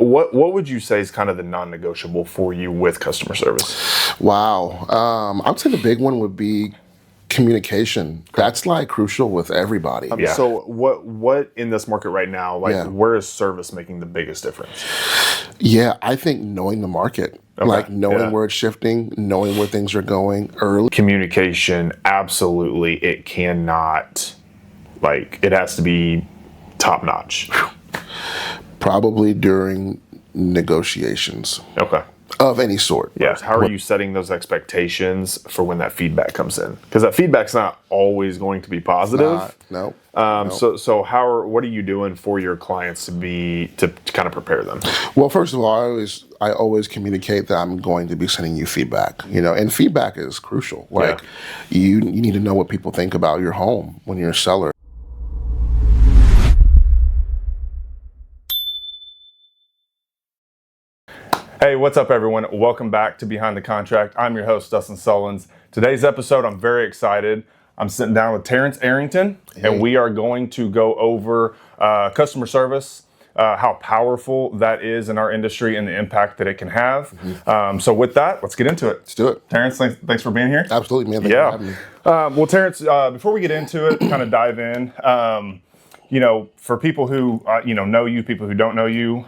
What would you say is kind of the non-negotiable for you with customer service? Wow. I'd say the big one would be communication. That's like crucial with everybody. Yeah. So what in this market right now, where is service making the biggest difference? Yeah, I think knowing the market, like knowing where it's shifting, knowing where things are going early. Communication, absolutely. It cannot, it has to be top notch. Probably during negotiations. Okay. Of any sort. Yes. How are you setting those expectations for when that feedback comes in? Because that feedback's not always going to be positive. No. So what are you doing for your clients to kind of prepare them? Well, first of all, I always communicate that I'm going to be sending you feedback. And feedback is crucial. You need to know what people think about your home when you're a seller. Hey, what's up, everyone? Welcome back to Behind the Contract. I'm your host, Dustin Sullins. Today's episode, I'm very excited. I'm sitting down with Terence Arrington, and we are going to go over customer service, how powerful that is in our industry and the impact that it can have. So with that, let's get into it. Let's do it. Terence, thanks for being here. Absolutely, man. Thanks for having me. Well, Terence, before we get into it, kind of dive in, for people who know you, people who don't know you,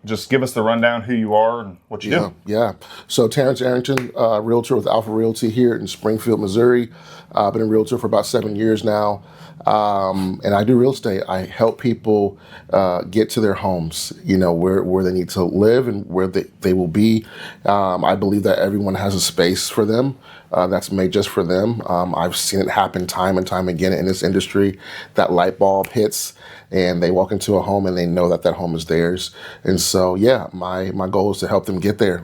just give us the rundown who you are and what you do. Yeah. So Terence Arrington, realtor with Alpha Realty here in Springfield, Missouri. I've been a realtor for about 7 years now. And I do real estate. I help people get to their homes, where they need to live and where they will be. I believe that everyone has a space for them that's made just for them. I've seen it happen time and time again in this industry. That light bulb hits and they walk into a home and they know that home is theirs. And so, my goal is to help them get there.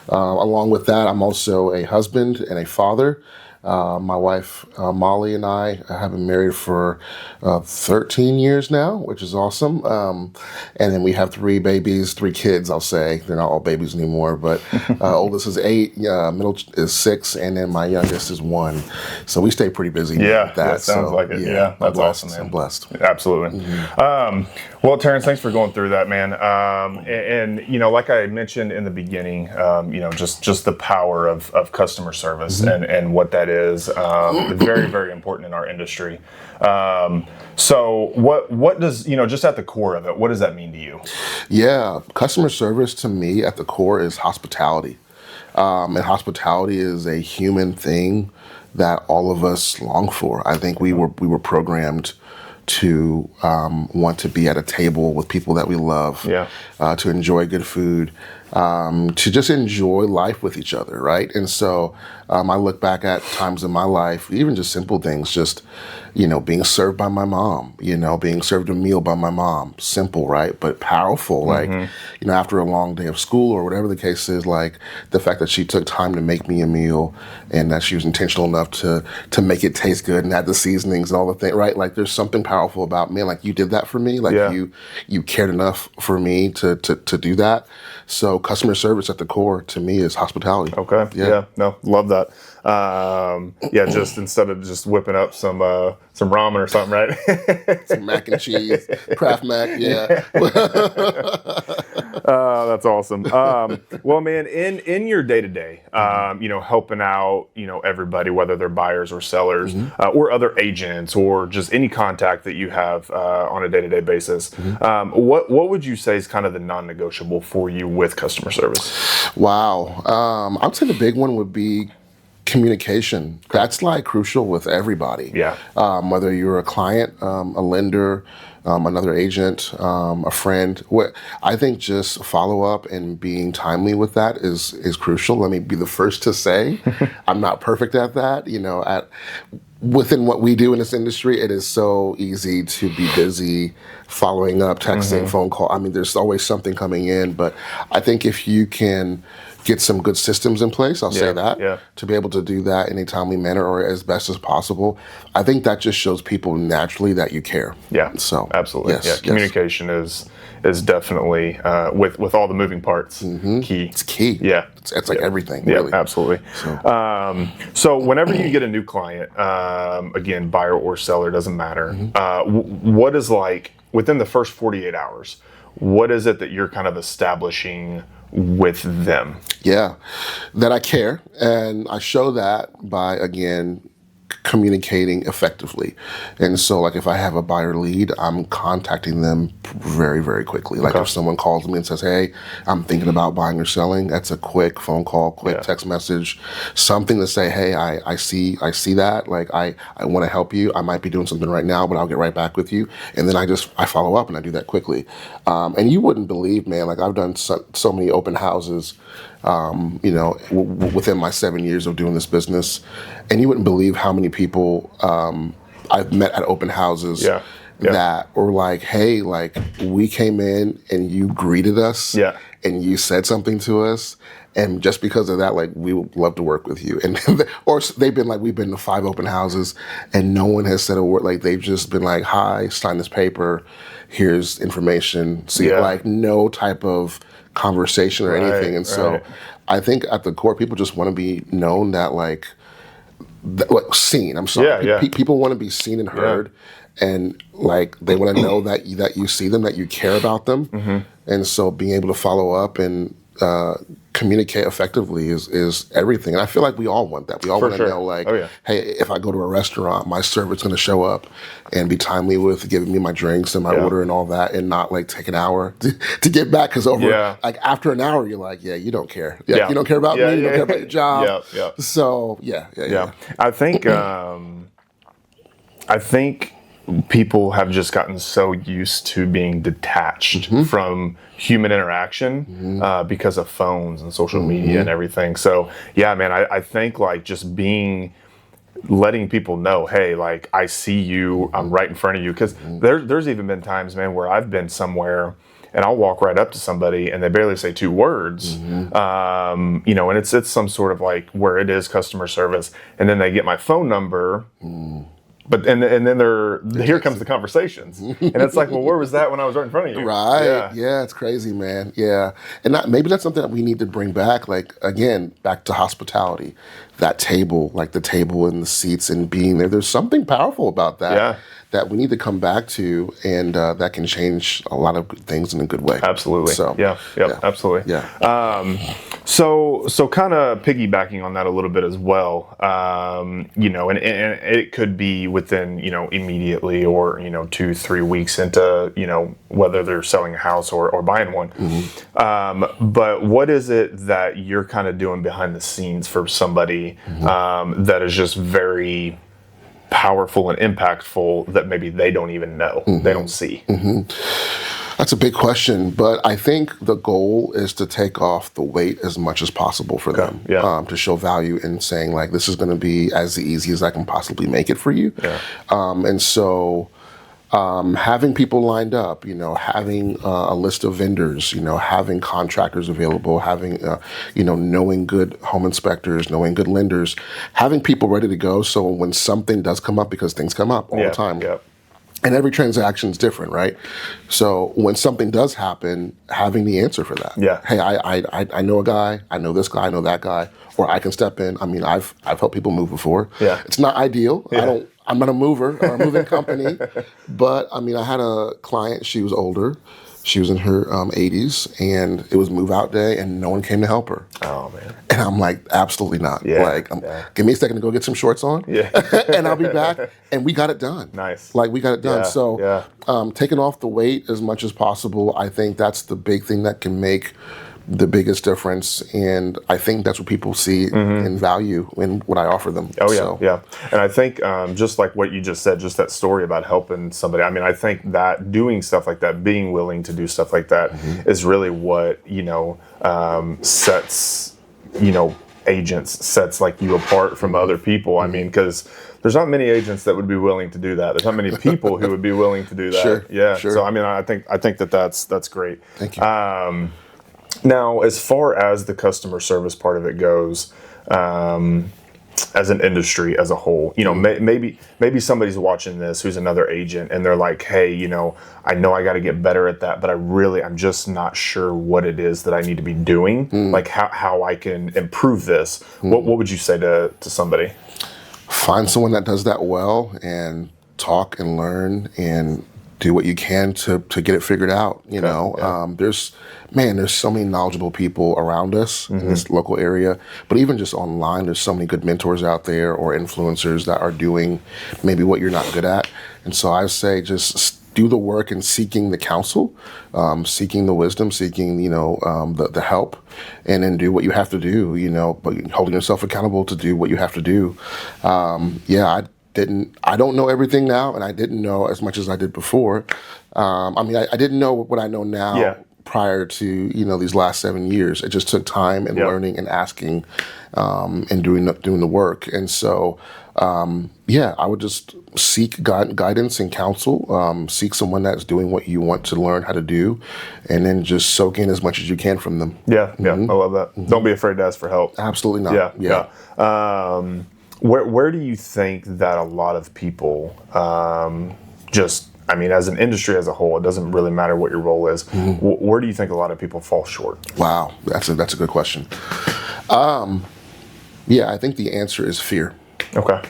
Along with that, I'm also a husband and a father. My wife, Molly, and I have been married for 13 years now, which is awesome. And then we have 3 kids, I'll say. They're not all babies anymore, but oldest is 8, middle is 6, and then my youngest is 1. So we stay pretty busy with that. That sounds like it. Yeah, that's awesome, man. I'm blessed. Absolutely. Well, Terence, thanks for going through that, man. And like I mentioned in the beginning, just the power of customer service and what that is very, very important in our industry. So what does, just at the core of it, what does that mean to you? Yeah, customer service to me at the core is hospitality. And hospitality is a human thing that all of us long for. I think we were programmed to want to be at a table with people that we love, to enjoy good food, to just enjoy life with each other, right? And so I look back at times in my life, even just simple things, just, being served by my mom, being served a meal by my mom. Simple, right? But powerful. After a long day of school or whatever the case is, the fact that she took time to make me a meal and that she was intentional enough to make it taste good and add the seasonings and all the things, right? There's something powerful about, man, you did that for me. You cared enough for me to do that. So customer service at the core to me is hospitality. Okay. Yeah. No, love that. Just instead of just whipping up some ramen or something, right? Some mac and cheese, Kraft Mac. Yeah. That's awesome. Well, man, in your day to day, helping out, everybody, whether they're buyers or sellers, or other agents, or just any contact that you have on a day to day basis, what would you say is kind of the non-negotiable for you with customer service? Wow. I'd say the big one would be communication. That's crucial with everybody. Yeah. Whether you're a client, a lender, another agent, a friend. I think just follow up and being timely with that is crucial. Let me be the first to say I'm not perfect at that. Within what we do in this industry, it is so easy to be busy following up, texting, phone call. I mean, there's always something coming in, but I think if you can get some good systems in place, I'll say that, to be able to do that in a timely manner or as best as possible, I think that just shows people naturally that you care. Yeah, so absolutely. Yes, communication is definitely, with all the moving parts, key. It's key. Yeah. It's everything, really. Yeah, absolutely. So whenever you get a new client, again, buyer or seller, doesn't matter, what is within the first 48 hours, what is it that you're kind of establishing with them? Yeah, that I care, and I show that by, again, communicating effectively. And so, like, if I have a buyer lead, I'm contacting them very, very quickly. Like, if someone calls me and says, hey, I'm thinking about buying or selling, that's a quick phone call, quick text message, something to say, hey, I see that. Like, I want to help you. I might be doing something right now, but I'll get right back with you. And then I follow up, and I do that quickly. And you wouldn't believe, man, like, I've done so many open houses, within my 7 years of doing this business. And you wouldn't believe how many people I've met at open houses that were like, hey, like, we came in and you greeted us and you said something to us. And just because of that, like, we would love to work with you. And or they've been like, we've been to 5 open houses and no one has said a word. Like, they've just been like, hi, sign this paper. Here's information. See, like, no type of conversation or anything. And so I think at the core, people just want to be known that, like, seen. I'm sorry. People want to be seen and heard. And, like, they want to know that you see them, that you care about them. And so being able to follow up and communicate effectively is everything. And I feel like we all want that. We all want to know, like, hey, if I go to a restaurant, my server's going to show up and be timely with giving me my drinks and my order and all that, and not, like, take an hour to get back. Because like, after an hour, you're like, you don't care. You don't care about me. You don't care about your job. So I think people have just gotten so used to being detached from human interaction because of phones and social media and everything. So man, I think, like, just letting people know, hey, like, I see you, I'm right in front of you. Because there's even been times, man, where I've been somewhere and I'll walk right up to somebody and they barely say 2 words, and it's some sort of, like, where it is customer service, and then they get my phone number. But and then here comes the conversations, and it's like, well, where was that when I was right in front of you? Right? Yeah, it's crazy, man. Yeah, and maybe that's something that we need to bring back. Like, again, back to hospitality, that table, like the table and the seats and being there. There's something powerful about that. That we need to come back to, and that can change a lot of things in a good way. Absolutely. So, absolutely. Yeah. So kind of piggybacking on that a little bit as well, and it could be within, immediately, or, 2-3 weeks into, whether they're selling a house or buying one. But what is it that you're kind of doing behind the scenes for somebody that is just very powerful and impactful that maybe they don't even know, they don't see? That's a big question, but I think the goal is to take off the weight as much as possible for them, to show value in saying, like, this is going to be as easy as I can possibly make it for you. And so having people lined up, having a list of vendors, having contractors available, having, knowing good home inspectors, knowing good lenders, having people ready to go. So when something does come up, because things come up all the time. And every transaction is different, right? So when something does happen, having the answer for that. Hey, I know a guy, I know this guy, I know that guy, or I can step in. I mean, I've helped people move before. It's not ideal. I'm not a mover or a moving company, but I mean, I had a client, she was older. She was in her 80s, and it was move out day, and no one came to help her. Oh, man. And I'm like, absolutely not. Give me a second to go get some shorts on, and I'll be back. And we got it done. Nice. Like, we got it done. So taking off the weight as much as possible, I think that's the big thing that can make the biggest difference, and I think that's what people see and value in what I offer them. And I think just like what you just said, just that story about helping somebody, I mean, I think that doing stuff like that, being willing to do stuff like that is really what, sets, agents, sets, like, you apart from other people. I mean, because there's not many agents that would be willing to do that. There's not many people who would be willing to do that. Sure. So I mean, I think that's great. Thank you. Now, as far as the customer service part of it goes, as an industry as a whole, maybe somebody's watching this who's another agent, and they're like, hey, I know I got to get better at that, but I'm just not sure what it is that I need to be doing, like how I can improve this. What would you say to somebody? Find someone that does that well, and talk and learn and do what you can to get it figured out. You know, there's so many knowledgeable people around us in this local area, but even just online, there's so many good mentors out there or influencers that are doing maybe what you're not good at. And so I say just do the work in seeking the counsel, seeking the wisdom, seeking, the help, and then do what you have to do, but holding yourself accountable to do what you have to do. I don't know everything now, and I didn't know as much as I did before. I didn't know what I know now prior to, these last 7 years. It just took time and learning and asking, and doing the work. And so, I would just seek guidance and counsel, seek someone that's doing what you want to learn how to do, and then just soak in as much as you can from them. Yeah, I love that. Don't be afraid to ask for help. Absolutely not. Yeah. Where do you think that a lot of people as an industry as a whole, it doesn't really matter what your role is. Where do you think a lot of people fall short? Wow, that's a good question. I think the answer is fear. Okay.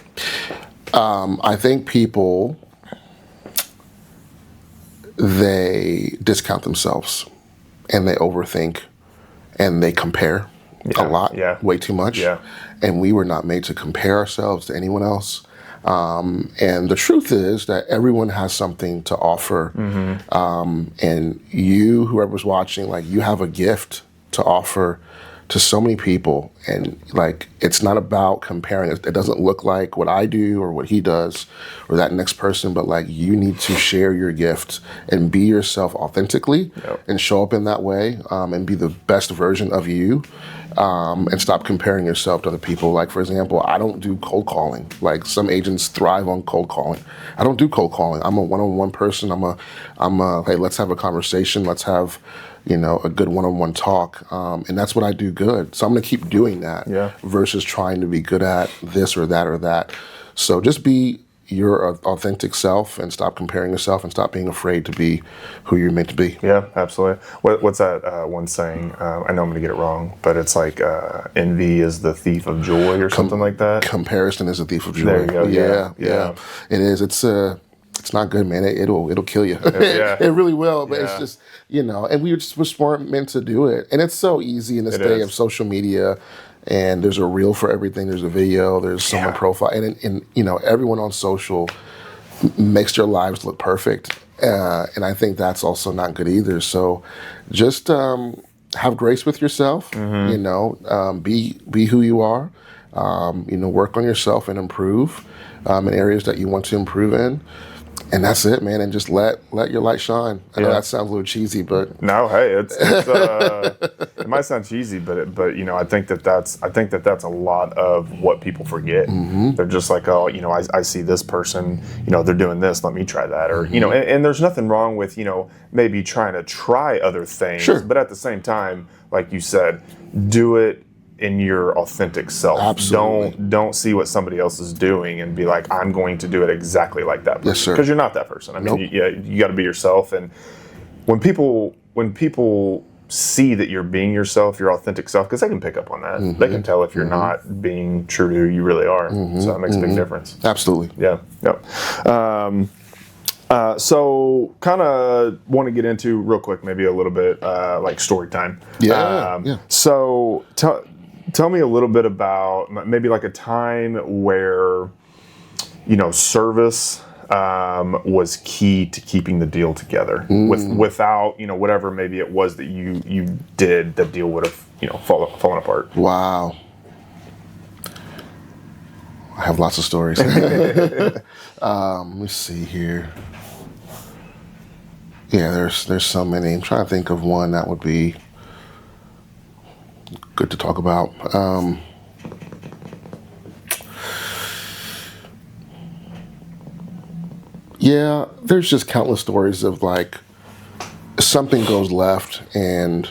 I think people, they discount themselves and they overthink and they compare a lot, way too much. Yeah. And we were not made to compare ourselves to anyone else. And the truth is that everyone has something to offer. And you, whoever's watching, you have a gift to offer to so many people. And it's not about comparing. It doesn't look like what I do or what he does or that next person, but you need to share your gift and be yourself authentically and show up in that way, and be the best version of you. And stop comparing yourself to other people. For example, I don't do cold calling. Some agents thrive on cold calling. I don't do cold calling. I'm a one-on-one person. Hey, let's have a conversation. Let's have, a good one-on-one talk. And that's what I do good. So I'm going to keep doing that versus trying to be good at this or that or that. So just be your authentic self and stop comparing yourself and stop being afraid to be who you're meant to be. Yeah, absolutely. What's that one saying? I know I'm going to get it wrong, but it's envy is the thief of joy or something like that. Comparison is the thief of joy. There you go. Yeah. It is. It's not good, man. It'll kill you. It really will. But it's just, and we just weren't meant to do it. And it's so easy in this day of social media. And there's a reel for everything. There's a video. There's someone profile, and everyone on social makes their lives look perfect. And I think that's also not good either. So, just have grace with yourself. Be who you are. Work on yourself and improve in areas that you want to improve in. And that's it, man. And just let your light shine. I know that sounds a little cheesy, but no, hey, it's it might sound cheesy, but I think that's a lot of what people forget. They're just I see this person, they're doing this, let me try that, or and there's nothing wrong with maybe trying to try other things, but at the same time, like you said, do it in your authentic self. Absolutely. Don't see what somebody else is doing and be like, I'm going to do it exactly like that person. Yes, sir. Because you're not that person. I mean, you got to be yourself. And when people see that you're being yourself, your authentic self, because they can pick up on that. They can tell if you're not being true to who you really are. So that makes a big difference. Absolutely. Yeah. So kind of want to get into real quick, maybe a little bit story time. So tell me a little bit about maybe a time where, service was key to keeping the deal together. Without, whatever maybe it was that you did, the deal would have, fallen apart. Wow. I have lots of stories. Let me see here. Yeah, there's so many. I'm trying to think of one that would be good to talk about. There's just countless stories of something goes left and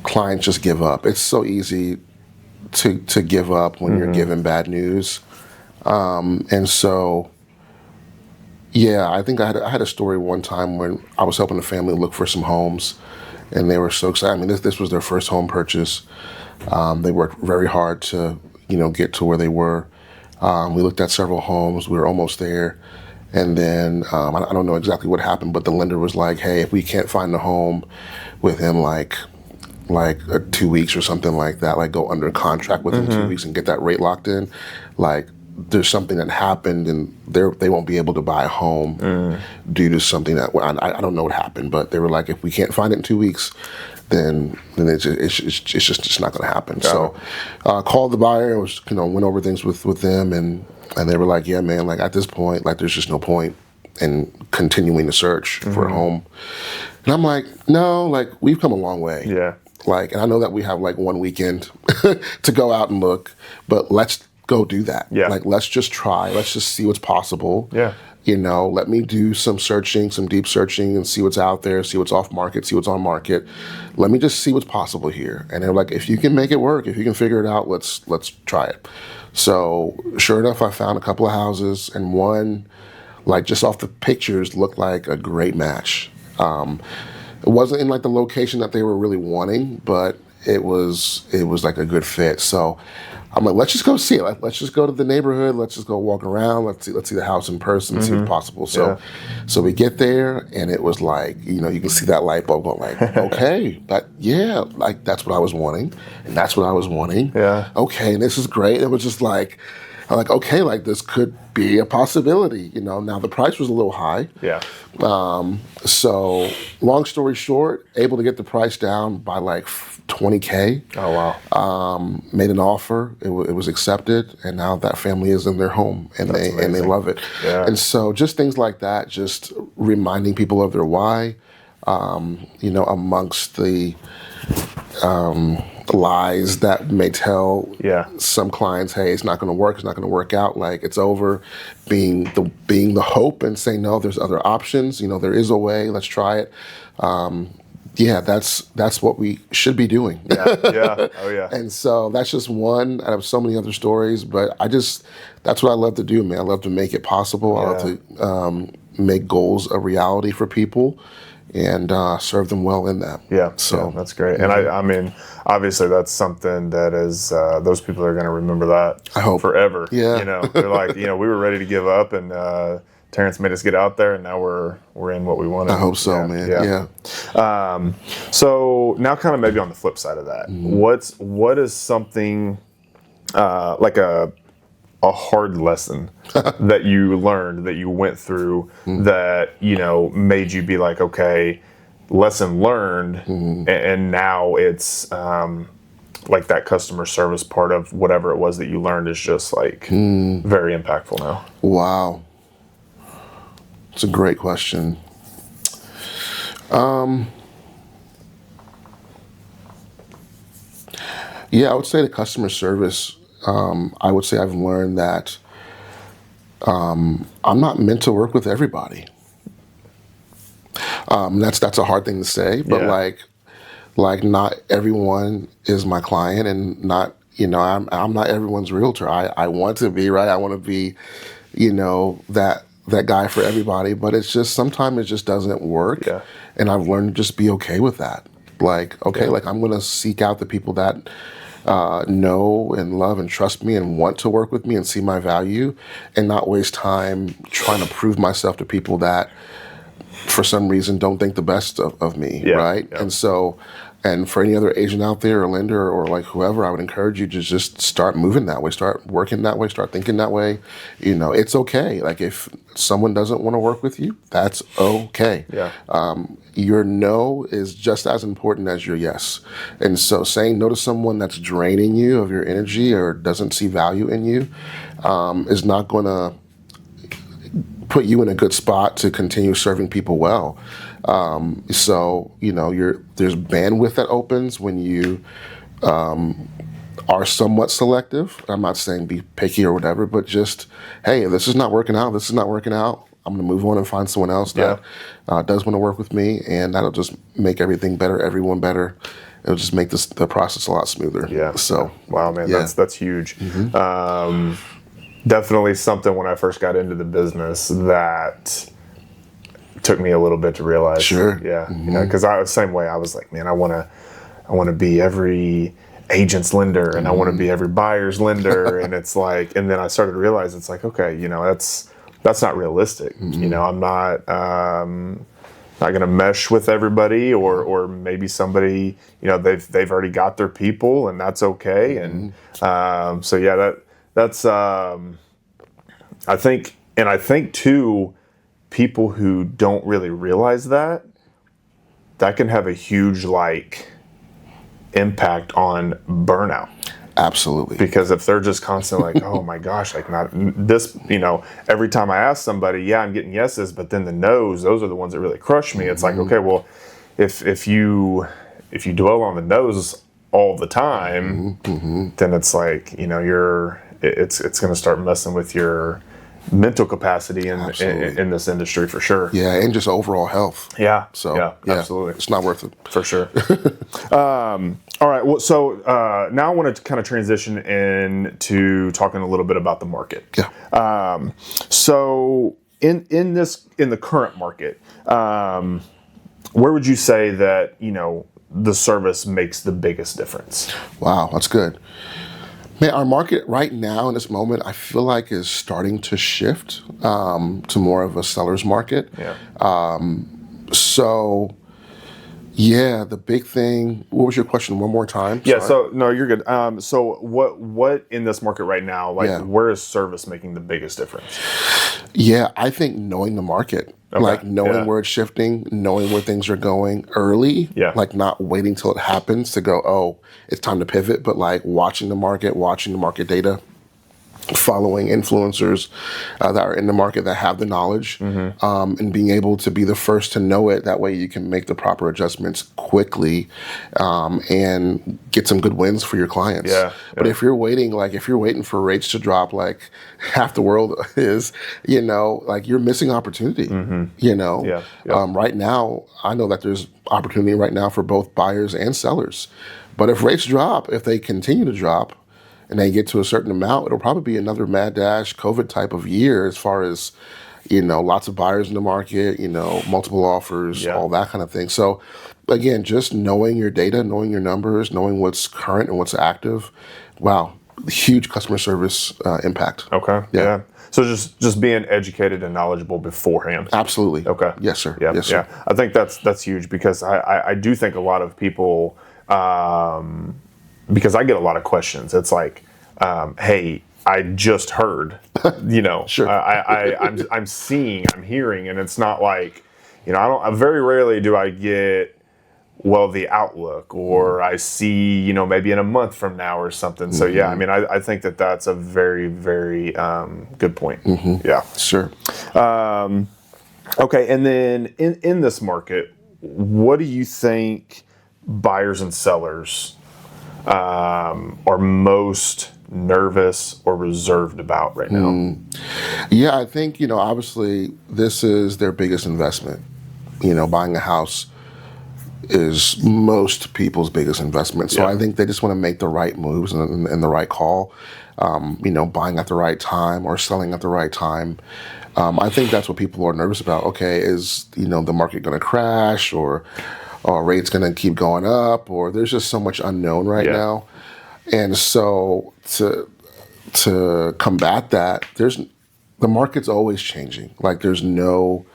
clients just give up. It's so easy to give up when you're given bad news. And so, I think I had a story one time when I was helping a family look for some homes, and they were so excited. I mean, this was their first home purchase. They worked very hard to, get to where they were. We looked at several homes. We were almost there. And then I don't know exactly what happened, but the lender was like, "Hey, if we can't find a home within like 2 weeks or something like that, like go under contract within 2 weeks and get that rate locked in, like there's something that happened and they won't be able to buy a home due to something that I don't know what happened, but they were like, if we can't find it in 2 weeks, then it's just not going to happen." So called the buyer, was went over things with them, and they were like, "Yeah, man, like at this point, like there's just no point in continuing to search for a home." And I'm like, "No, like we've come a long way." Yeah. Like, and I know that we have like one weekend to go out and look, but let's go do that. Yeah. Like, let's just try. Let's just see what's possible. Yeah. Let me do some searching, some deep searching, and see what's out there, see what's off market, see what's on market. Let me just see what's possible here. And they're like, if you can make it work, if you can figure it out, let's try it. So sure enough, I found a couple of houses, and one, like just off the pictures, looked like a great match. It wasn't in like the location that they were really wanting, but it was like a good fit. So I'm like, let's just go see it. Like, let's just go to the neighborhood. Let's just go walk around. Let's see the house in person, see what's possible. So we get there, and it was like, you can see that light bulb going like, okay, like that's what I was wanting, and that's what I was wanting. Yeah. Okay, and this is great. It was just like, I'm like, okay, like this could be a possibility. Now the price was a little high. Yeah. So long story short, able to get the price down by like $20K. Oh, wow. Made an offer. It was accepted, and now that family is in their home, and they love it. Yeah. And so just things like that, just reminding people of their why, amongst the lies that may tell some clients, hey, it's not going to work, it's not going to work out, like it's over, being the hope and saying, no, there's other options, there is a way, let's try it. That's what we should be doing. Yeah. Oh, yeah. And so that's just one out of so many other stories, but that's what I love to do, man. I love to make it possible. I love to make goals a reality for people and serve them well in that. Yeah, so that's great. And I mean, obviously that's something that is, those people are going to remember that I hope forever. Yeah. They're like, we were ready to give up, and Terrence made us get out there, and now we're in what we wanted. I hope so, man. Yeah. So now kind of maybe on the flip side of that, what is something like a hard lesson that you learned, that you went through, that made you be like, okay, lesson learned, and now it's like that customer service part of whatever it was that you learned is just like very impactful now? Wow, it's a great question. I would say the customer service. I would say I've learned that I'm not meant to work with everybody. That's a hard thing to say, but like not everyone is my client, and not I'm not everyone's realtor. I want to be, right. I want to be, that guy for everybody, but it's just sometimes it just doesn't work. Yeah. And I've learned to just be okay with that. Like, okay, like I'm gonna seek out the people that know and love and trust me and want to work with me and see my value, and not waste time trying to prove myself to people that for some reason don't think the best of me, right? Yeah. And so, and for any other agent out there or lender or like whoever, I would encourage you to just start moving that way, start working that way, start thinking that way. It's okay. Like if someone doesn't want to work with you, that's okay. Yeah. Your no is just as important as your yes. And so saying no to someone that's draining you of your energy or doesn't see value in you is not going to put you in a good spot to continue serving people well. So there's bandwidth that opens when you are somewhat selective. I'm not saying be picky or whatever, but just, hey, this is not working out. This is not working out. I'm going to move on and find someone else that does want to work with me, and that'll just make everything better, everyone better. It'll just make the process a lot smoother. Yeah. So, wow, man, that's huge. Definitely something when I first got into the business that took me a little bit to realize. Sure. Yeah. Because I was the same way. I was like, man, I want to be every agent's lender, and I want to be every buyer's lender, and it's like, and then I started to realize it's like, okay, that's that's not realistic. You know, I'm not going to mesh with everybody, or maybe somebody, you know, they've already got their people, and that's okay. And so yeah, that's I think too, people who don't really realize that can have a huge impact on burnout. Absolutely. Because if they're just constantly like, oh my gosh, like not this, you know, every time I ask somebody, yeah, I'm getting yeses, but then the no's, those are the ones that really crush me. It's like, okay, well, if you dwell on the no's all the time, then it's like, you know, it's going to start messing with your mental capacity in this industry for sure. Yeah, and just overall health. Yeah. So yeah, absolutely, it's not worth it for sure. All right. Well, so now I want to kind of transition into talking a little bit about the market. Yeah. So in the current market, where would you say that, you know, the service makes the biggest difference? Wow, that's good. Man, our market right now in this moment, I feel like is starting to shift to more of a seller's market. Yeah. So, yeah, the big thing. What was your question? One more time. Yeah. Sorry. So no, you're good. So what in this market right now? Like, where is service making the biggest difference? Yeah, I think knowing the market, like knowing where it's shifting, knowing where things are going early. Yeah. Like not waiting till it happens to go, oh, it's time to pivot, but like watching the market data, following influencers that are in the market that have the knowledge, and being able to be the first to know it. That way you can make the proper adjustments quickly and get some good wins for your clients. Yeah. But if you're waiting for rates to drop like half the world is, you know, like you're missing opportunity, you know. Yeah. Yeah. Right now, I know that there's opportunity right now for both buyers and sellers. But if rates drop, if they continue to drop, and they get to a certain amount, it'll probably be another mad dash COVID type of year as far as, you know, lots of buyers in the market, you know, multiple offers, all that kind of thing. So again, just knowing your data, knowing your numbers, knowing what's current and what's active, wow, huge customer service impact. Okay. Yeah. So just being educated and knowledgeable beforehand. Absolutely. Okay. Yes, sir. Yeah. Yes, sir. Yeah. I think that's huge, because I do think a lot of people, because I get a lot of questions. It's like, hey, I just heard, you know, Sure. I'm seeing, I'm hearing, and it's not like, you know, very rarely do I get, well, the outlook, or I see, you know, maybe in a month from now or something. So yeah, I mean, I think that's a very, very good point. Yeah. Sure. Okay. And then in this market, what do you think buyers and sellers are most nervous or reserved about right now? Yeah, I think, you know, obviously this is their biggest investment. You know, buying a house is most people's biggest investment. So I think they just want to make the right moves and the right call, you know, buying at the right time or selling at the right time. I think that's what people are nervous about. Okay, is, you know, the market going to crash, or rates going to keep going up, or there's just so much unknown right now. And so to combat that, the market's always changing. Like there's no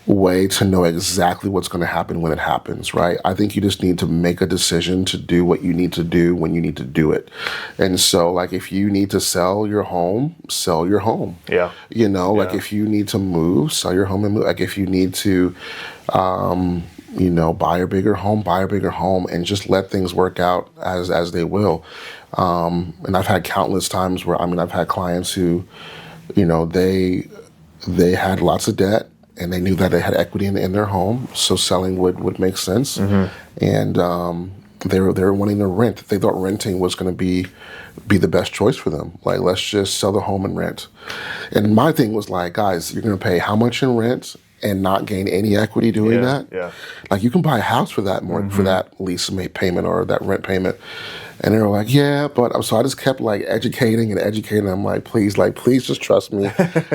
way to know exactly what's going to happen when it happens, right? I think you just need to make a decision to do what you need to do when you need to do it. And so like if you need to sell your home, sell your home. Yeah. You know, like if you need to move, sell your home and move. Like if you need to you know, buy a bigger home, and just let things work out as they will. And I've had countless times where, I mean, I've had clients who, you know, they had lots of debt, and they knew that they had equity in their home, so selling would make sense. And they were wanting to rent. They thought renting was going to be the best choice for them. Like, let's just sell the home and rent. And my thing was like, guys, you're going to pay how much in rent, and not gain any equity doing that. Yeah. Like you can buy a house for that for that lease payment or that rent payment. And they were like, yeah, but so I just kept like educating. I'm like, please just trust me.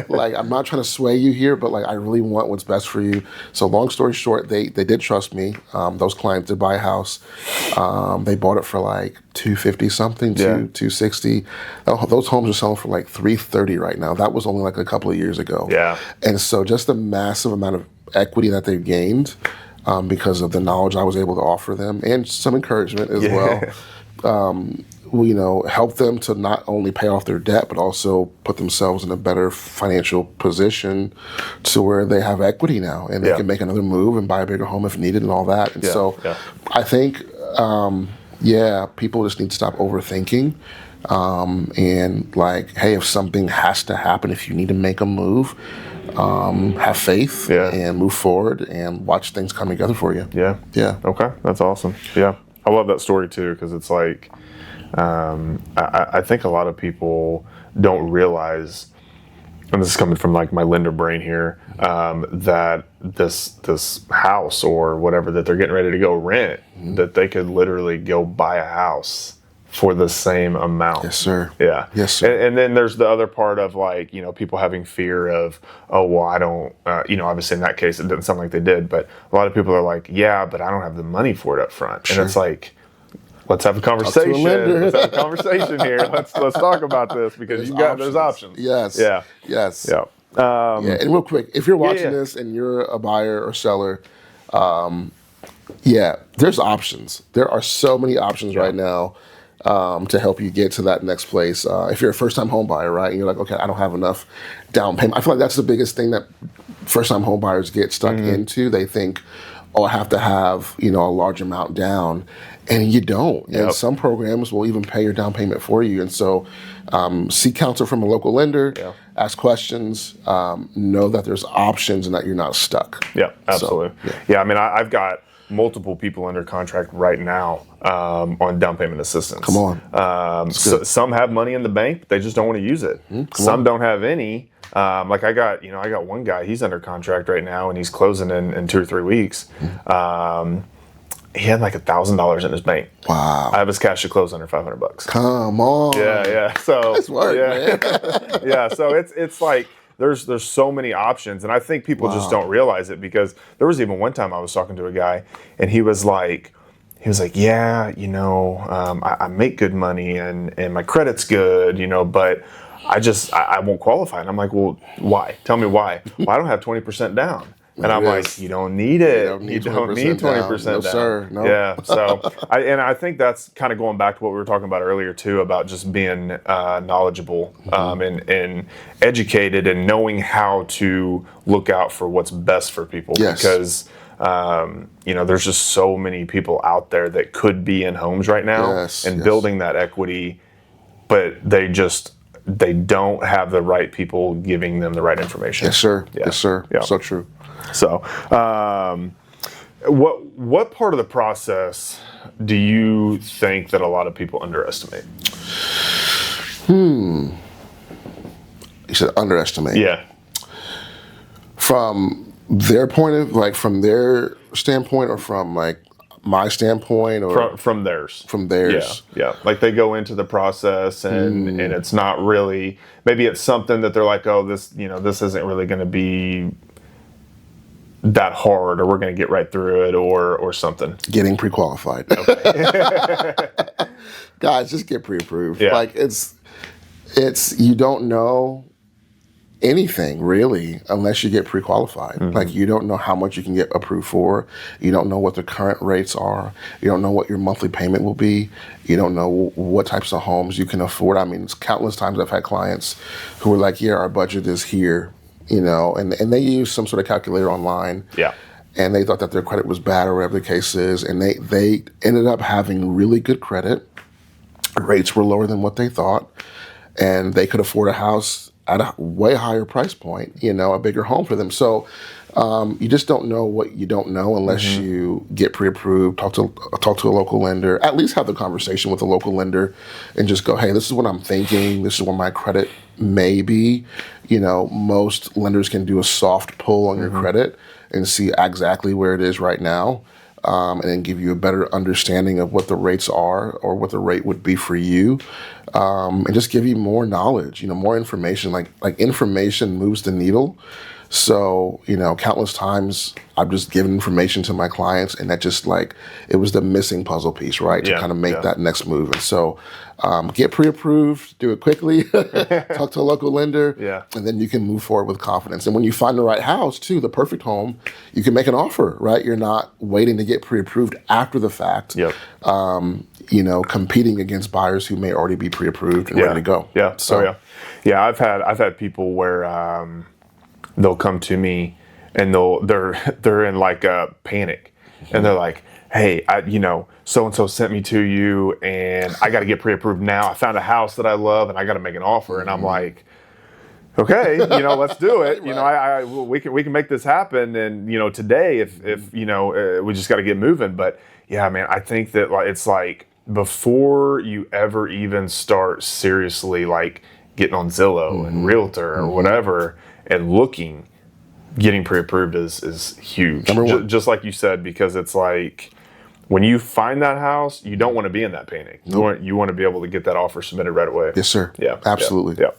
Like, I'm not trying to sway you here, but like, I really want what's best for you. So long story short, they did trust me. Those clients did buy a house. They bought it for like $250 something, $260. Those homes are selling for like $330 right now. That was only like a couple of years ago. Yeah. And so just the massive amount of equity that they've gained because of the knowledge I was able to offer them and some encouragement as well. Help them to not only pay off their debt, but also put themselves in a better financial position to where they have equity now and they can make another move and buy a bigger home if needed and all that. And so I think, people just need to stop overthinking. And like, hey, if something has to happen, if you need to make a move, have faith and move forward and watch things come together for you. Yeah. Okay. That's awesome. Yeah. I love that story too, because it's like, I think a lot of people don't realize, and this is coming from like my lender brain here, that this house or whatever that they're getting ready to go rent, that they could literally go buy a house for the same amount. Yes, sir. Yeah. Yes, sir. And then there's the other part of like, people having fear of, oh, well, I don't, obviously in that case, it didn't sound like they did, but a lot of people are like, yeah, but I don't have the money for it up front. Sure. And it's like, let's have a conversation. Let's have a conversation here. Let's talk about this because there's options. Yes. Yeah. Yes. Yeah. And real quick, if you're watching this and you're a buyer or seller, there's options. There are so many options right now to help you get to that next place. If you're a first-time home buyer, right, and you're like, okay, I don't have enough down payment. I feel like that's the biggest thing that first-time home buyers get stuck into. They think, oh, I have to have, a large amount down. And you don't. Yep. And some programs will even pay your down payment for you. And so seek counsel from a local lender, ask questions, know that there's options and that you're not stuck. Yeah, absolutely. So, I mean, I've got multiple people under contract right now on down payment assistance. Come on. Some have money in the bank, but they just don't want to use it. Some don't have any. Like I got one guy, he's under contract right now and he's closing in 2 or 3 weeks. He had like $1,000 in his bank. Wow. I have his cash to close under $500. Come on. Yeah. So nice work, man. Yeah. So it's like there's so many options, and I think people just don't realize it because there was even one time I was talking to a guy, and he was like, yeah, I make good money and my credit's good, but I won't qualify. And I'm like, well, why? Tell me why. Well, I don't have 20% down. And I'm like, you don't need it. You don't need 20% down. No, sir. No. Yeah. So, I think that's kind of going back to what we were talking about earlier too, about just being knowledgeable and educated and knowing how to look out for what's best for people. Yes. Because there's just so many people out there that could be in homes right now and building that equity, but they don't have the right people giving them the right information. Yes, sir. Yeah. Yes, sir. Yeah. So true. So, what part of the process do you think that a lot of people underestimate? You said underestimate. Yeah. From their from their standpoint, or from like my standpoint, or from theirs? From theirs. Yeah. Like they go into the process and it's not really. Maybe it's something that they're like, oh, this isn't really going to be that hard, or we're going to get right through it, or something. Getting pre-qualified. Okay. Guys, just get pre-approved. Yeah. Like it's you don't know anything really unless you get pre-qualified. Like you don't know how much you can get approved for. You don't know what the current rates are. You don't know what your monthly payment will be. You don't know what types of homes you can afford. I mean, it's countless times I've had clients who are like, yeah, our budget is here. And they use some sort of calculator online. Yeah. And they thought that their credit was bad or whatever the case is. And they ended up having really good credit. Rates were lower than what they thought. And they could afford a house at a way higher price point, a bigger home for them. So you just don't know what you don't know unless you get pre-approved, talk to a local lender, at least have the conversation with a local lender and just go, hey, this is what I'm thinking. This is what my credit maybe, most lenders can do a soft pull on your credit and see exactly where it is right now, and then give you a better understanding of what the rates are or what the rate would be for you, and just give you more knowledge, more information. Like information moves the needle. So, countless times I've just given information to my clients, and that just it was the missing puzzle piece, right? To kind of make that next move. And so, get pre-approved, do it quickly, talk to a local lender, and then you can move forward with confidence. And when you find the right house too, the perfect home, you can make an offer, right? You're not waiting to get pre-approved after the fact, competing against buyers who may already be pre-approved and ready to go. So, I've had people where, they'll come to me and they're in like a panic, and they're like, hey, so and so sent me to you, and I got to get pre-approved now. I found a house that I love, and I got to make an offer. And I'm like, okay, let's do it. We can make this happen. And today, if we just got to get moving. But yeah, man, I think that it's like before you ever even start seriously getting on Zillow and Realtor or whatever and getting pre-approved is huge. Number one. Just like you said, because it's like when you find that house, you don't want to be in that panic. Nope. You want to be able to get that offer submitted right away. Yes, sir. Yeah, absolutely. Yeah.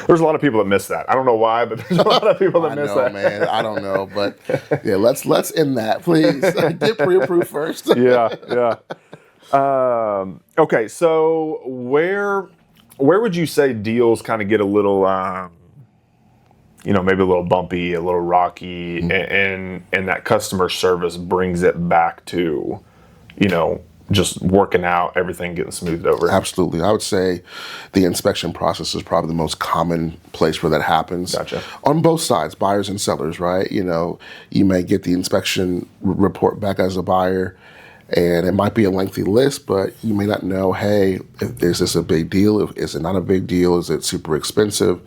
There's a lot of people that miss that. I don't know why, but there's a lot of people that miss that. Man, I don't know, but yeah, let's end that, please. Get pre-approved first. Yeah. Okay, so where would you say deals kind of get a little, maybe a little bumpy, a little rocky, and that customer service brings it back to, just working out, everything getting smoothed over? Absolutely. I would say the inspection process is probably the most common place where that happens. Gotcha. On both sides, buyers and sellers, right? You may get the inspection report back as a buyer, and it might be a lengthy list, but you may not know, hey, is this a big deal? Is it not a big deal? Is it super expensive?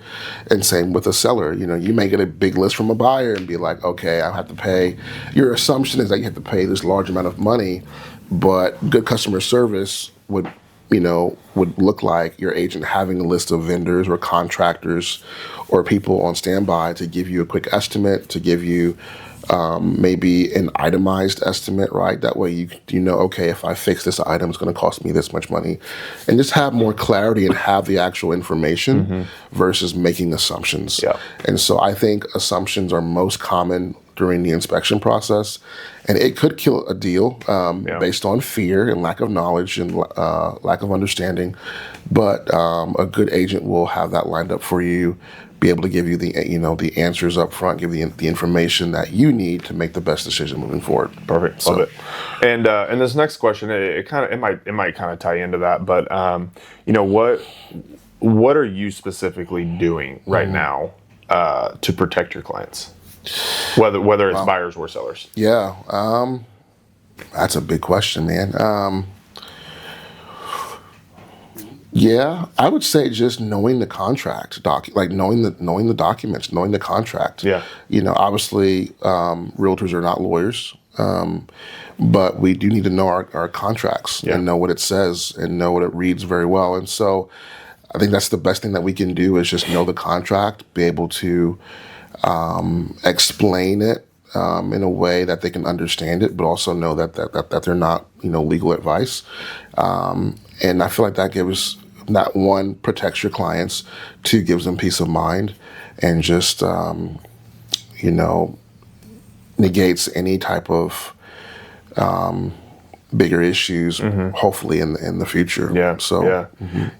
And same with a seller. You may get a big list from a buyer and be like, okay, I have to pay. Your assumption is that you have to pay this large amount of money, but good customer service would look like your agent having a list of vendors or contractors or people on standby to give you a quick estimate, to give you maybe an itemized estimate, right? That way okay, if I fix this item, it's going to cost me this much money, and just have more clarity and have the actual information versus making assumptions. Yeah. And so I think assumptions are most common during the inspection process, and it could kill a deal based on fear and lack of knowledge and lack of understanding. But a good agent will have that lined up for you, be able to give you the answers up front, give you the information that you need to make the best decision moving forward. Perfect. Love it. And this next question, it might kind of tie into that, but what are you specifically doing right now to protect your clients, whether it's buyers or sellers? Yeah, that's a big question, man. Yeah, I would say just knowing the contract, knowing the documents, knowing the contract. Yeah. Obviously, realtors are not lawyers, but we do need to know our contracts and know what it says and know what it reads very well. And so I think that's the best thing that we can do is just know the contract, be able to explain it in a way that they can understand it, but also know that they're not legal advice. And I feel like that gives not one, protects your clients, two, gives them peace of mind, and just negates any type of bigger issues, hopefully in the future. Yeah. So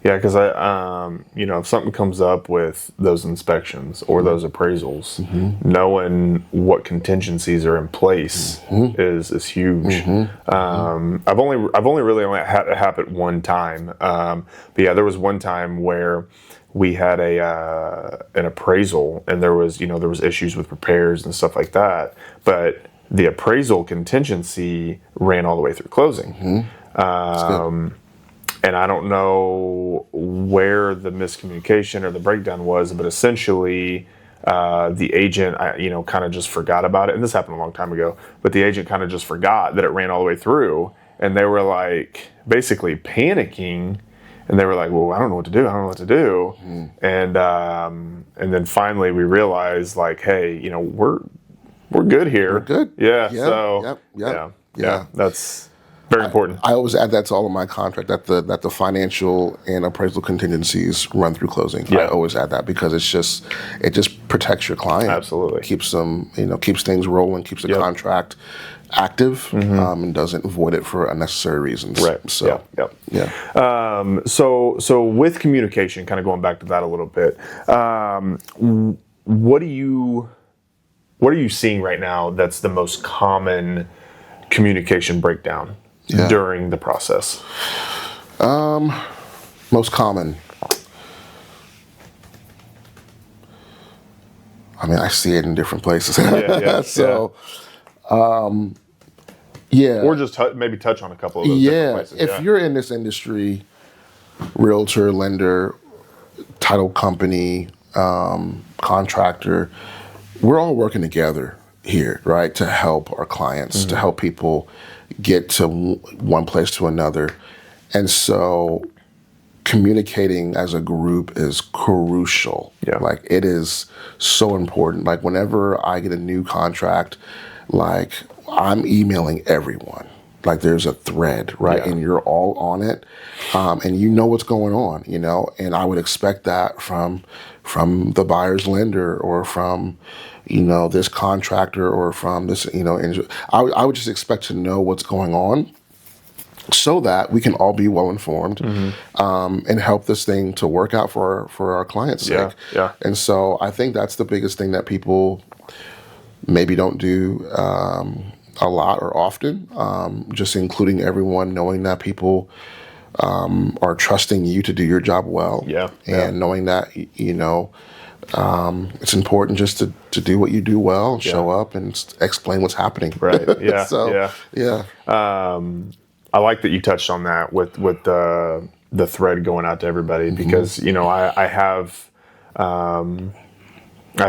yeah, because if something comes up with those inspections or those appraisals, knowing what contingencies are in place is huge. I've only really had it happen one time, but yeah, there was one time where we had an appraisal, and there was issues with repairs and stuff like that, but the appraisal contingency ran all the way through closing. And I don't know where the miscommunication or the breakdown was, but essentially the agent, kind of just forgot about it. And this happened a long time ago, but the agent kind of just forgot that it ran all the way through, and they were basically panicking. And they were like, well, I don't know what to do. I don't know what to do. And then finally we realized, like, hey, we're good here. We're good. Yeah. Yeah. So Yeah. that's very important. I always add that to all of my contract, that the financial and appraisal contingencies run through closing. Yeah. I always add that because it just protects your client. Absolutely. Keeps them, keeps things rolling, keeps the contract active, and doesn't void it for unnecessary reasons. Right. So yeah. So with communication, kind of going back to that a little bit, what are you seeing right now that's the most common communication breakdown during the process? Most common. I mean, I see it in different places. So, Or just maybe touch on a couple of those different places. If you're in this industry, realtor, lender, title company, contractor, we're all working together here, right, to help our clients, to help people get to one place to another. And so communicating as a group is crucial. Yeah. Like, it is so important. Like, whenever I get a new contract, like, I'm emailing everyone. Like, there's a thread, right? Yeah. And you're all on it. And you know what's going on, and I would expect that from the buyer's lender, or from, this contractor, or from this, I would just expect to know what's going on, so that we can all be well informed, and help this thing to work out for our clients' sake. Yeah. And so I think that's the biggest thing that people maybe don't do a lot or often, just including everyone, knowing that people are trusting you to do your job well. And knowing that, it's important just to do what you do well, show up and explain what's happening. Right. Yeah. So, I like that you touched on that with the thread going out to everybody, because I have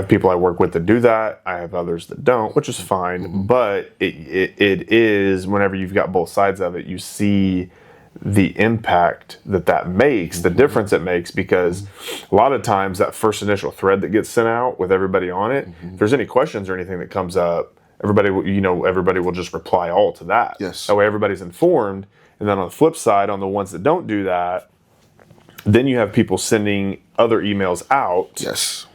people I work with that do that. I have others that don't, which is fine. But it is, whenever you've got both sides of it, you see the impact that makes, the difference it makes, because a lot of times that first initial thread that gets sent out with everybody on it, if there's any questions or anything that comes up, everybody will just reply all to that. Yes. That way everybody's informed. And then on the flip side, on the ones that don't do that, then you have people sending other emails out. Yes.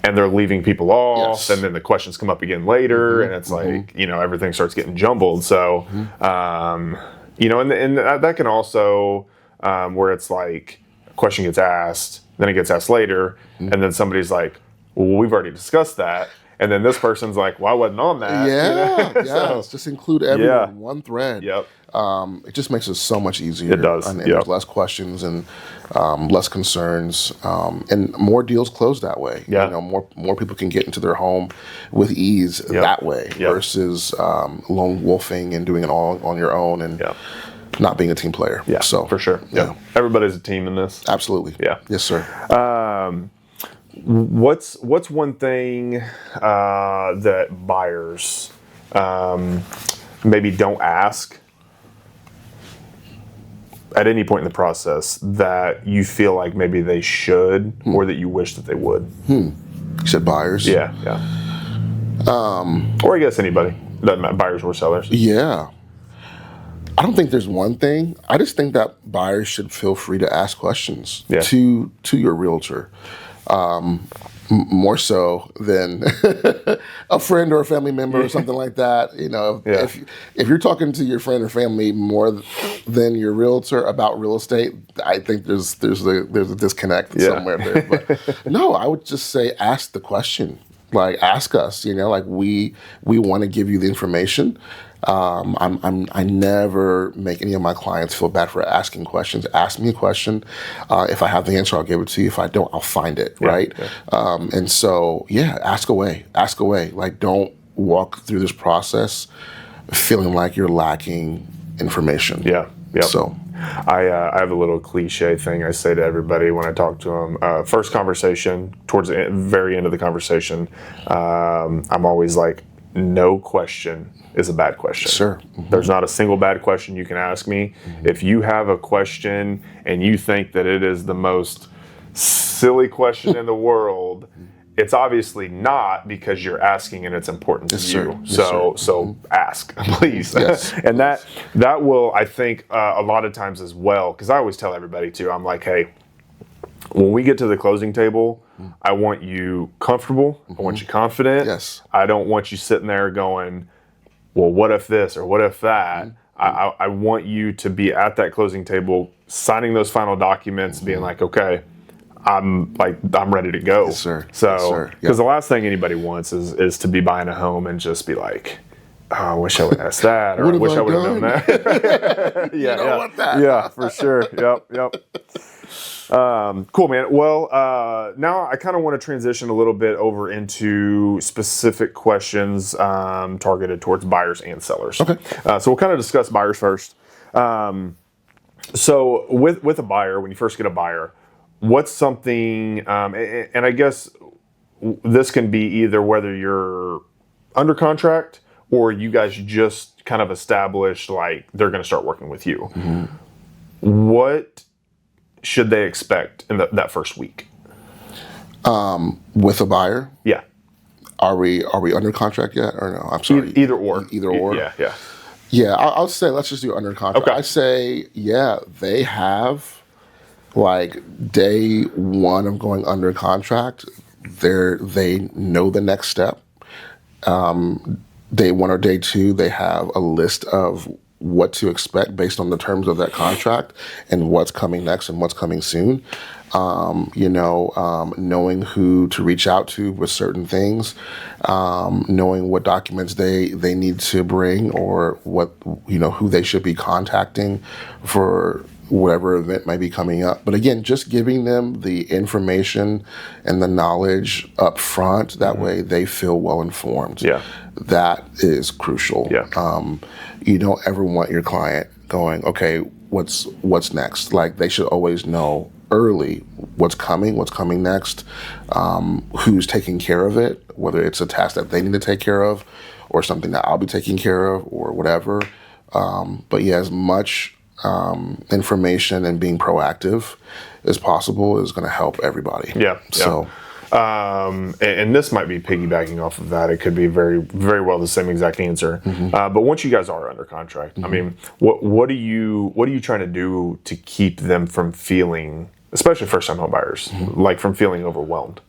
And they're leaving people off, and then the questions come up again later, and it's like, everything starts getting jumbled. So, and that can also, where it's like a question gets asked, then it gets asked later, and then somebody's like, well, we've already discussed that. And then this person's like, well, I wasn't on that. Yeah. Just include everyone in one thread. Yep. It just makes it so much easier. It does. And there's less questions and less concerns, and more deals close that way. Yeah. More people can get into their home with ease that way versus lone wolfing and doing it all on your own and not being a team player. Yeah. So for sure. Yeah. Everybody's a team in this. Absolutely. Yeah. Yes, sir. What's one thing that buyers maybe don't ask at any point in the process that you feel like maybe they should, or that you wish that they would? You said buyers? Yeah. Or I guess anybody. Doesn't matter, buyers or sellers. Yeah. I don't think there's one thing. I just think that buyers should feel free to ask questions to your realtor. More so than a friend or a family member or something like that. If you're talking to your friend or family more than your realtor about real estate, I think there's a disconnect somewhere there. But no, I would just say ask the question. Like, ask us. Like, we want to give you the information. I never make any of my clients feel bad for asking questions. Ask me a question. If I have the answer, I'll give it to you. If I don't, I'll find it. Right. And so, ask away. Ask away. Like, don't walk through this process feeling like you're lacking information. Yeah. So I have a little cliche thing I say to everybody when I talk to them. First conversation, towards the very end of the conversation, I'm always like, no question is a bad question. Sure. There's not a single bad question you can ask me. If you have a question and you think that it is the most silly question in the world, it's obviously not, because you're asking and it's important to you. So ask, please. Yes. And that will, I think, a lot of times as well, because I always tell everybody too, I'm like, hey, when we get to the closing table, I want you comfortable. I want you confident. Yes. I don't want you sitting there going, well, what if this or what if that? I want you to be at that closing table, signing those final documents, being like, okay, I'm ready to go. Yes, sir. So, Yes, sir. because the last thing anybody wants is to be buying a home and just be like, oh, I wish I would have asked that, or I wish I would have done that. You don't want that. Yeah, for sure. Yep. Cool, man. Well, now I kind of want to transition a little bit over into specific questions targeted towards buyers and sellers. Okay. So we'll kind of discuss buyers first. So with a buyer, when you first get a buyer, what's something, and I guess this can be either whether you're under contract or you guys just kind of established like they're going to start working with you. What should they expect in that first week? With a buyer, Yeah. are we under contract yet or no? I'm sorry. Either or. Either or. Yeah. Yeah, I'll say let's just do under contract. Okay. I say, yeah, they have like day one of going under contract. They know the next step. Day one or day two, they have a list of what to expect based on the terms of that contract and what's coming next and what's coming soon. Knowing who to reach out to with certain things, knowing what documents they need to bring, or what, who they should be contacting for whatever event might be coming up. But again, just giving them the information and the knowledge up front, that way they feel well informed. Yeah. That is crucial. Yeah. You don't ever want your client going, okay, what's next? Like, they should always know early what's coming next, who's taking care of it, whether it's a task that they need to take care of or something that I'll be taking care of or whatever. But yeah, as much information and being proactive as possible is going to help everybody. Yeah. So, and this might be piggybacking off of that. It could be very, very well the same exact answer. But once you guys are under contract, I mean, what are you trying to do to keep them from feeling, especially first-time home buyers, like from feeling overwhelmed?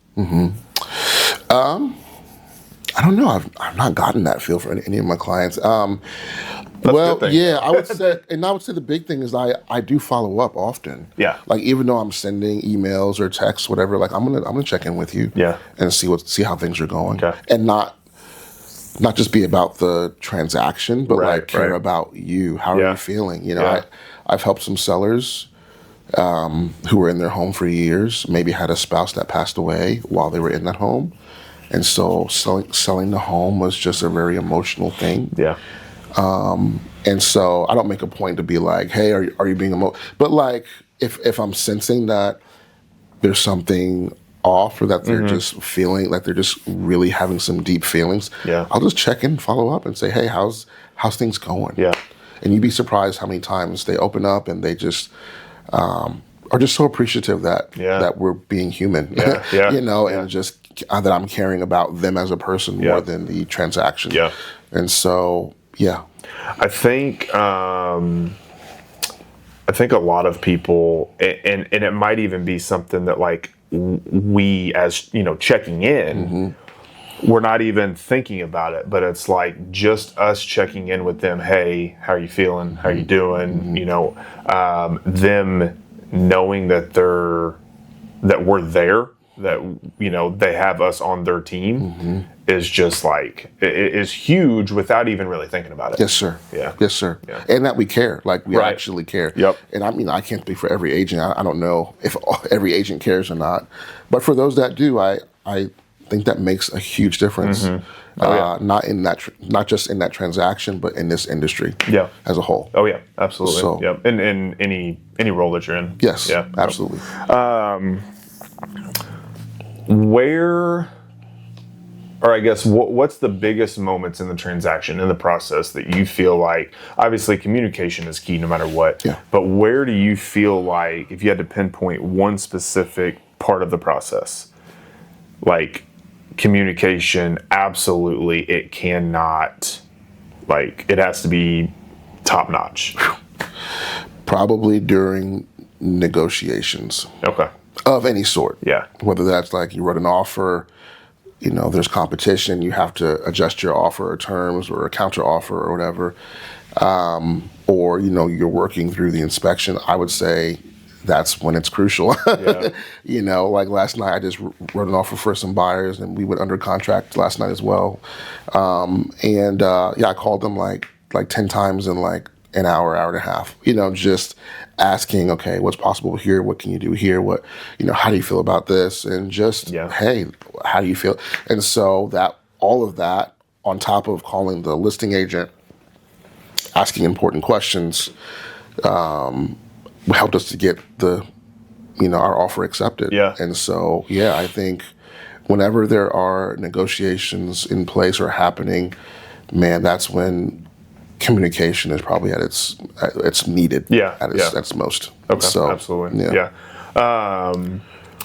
I don't know. I've not gotten that feel for any of my clients. That's a good thing. Yeah, I would say the big thing is I do follow up often. Yeah. Like, even though I'm sending emails or texts, whatever, like I'm gonna check in with you. Yeah. And see how things are going. Okay. And not just be about the transaction, but Right, like care right. about you. How are Yeah. you feeling? Yeah. I've helped some sellers who were in their home for years, maybe had a spouse that passed away while they were in that home. And so selling the home was just a very emotional thing. Yeah. And so I don't make a point to be like, hey, are you being emotional? But like, if I'm sensing that there's something off, or that they're just feeling like they're just really having some deep feelings, Yeah. I'll just check in, follow up, and say, hey, how's things going? Yeah. And you'd be surprised how many times they open up and they just are just so appreciative that we're being human. Yeah. Yeah. And just that I'm caring about them as a person more than the transaction. Yeah. And so, yeah. I think a lot of people, and it might even be something that like we, as checking in, we're not even thinking about it, but it's like just us checking in with them. Hey, how are you feeling? How are you doing? Them knowing that we're there, that they have us on their team, is just like, it is huge without even really thinking about it. Yes, sir. Yeah. Yes, sir. Yeah. And that we care. Like, we Right. actually care. Yep. And I can't speak for every agent. I don't know if every agent cares or not. But for those that do, I think that makes a huge difference. Not just in that transaction, but in this industry as a whole. Oh yeah, absolutely. So- Yep. And in any role that you're in. Yes, Yeah. absolutely. or I guess what's the biggest moments in the transaction, in the process, that you feel like, obviously communication is key no matter what, Yeah. but where do you feel like, if you had to pinpoint one specific part of the process, like communication, absolutely, it cannot, like, it has to be top notch? Probably during negotiations Okay. of any sort. Yeah. Whether that's like you wrote an offer, there's competition, you have to adjust your offer or terms or a counter offer or whatever, or you're working through the inspection. I would say that's when it's crucial. Yeah. Like last night, I just wrote an offer for some buyers, and we went under contract last night as well. I called them like 10 times in like an hour and a half. Just asking, okay, what's possible here? What can you do here? What, how do you feel about this? And just, hey, how do you feel? And so all of that on top of calling the listing agent, asking important questions, helped us to get our offer accepted. Yeah. And so, I think whenever there are negotiations in place or happening, man, that's when communication is probably at its needed. Yeah. At its most. Okay. So, Absolutely. Yeah.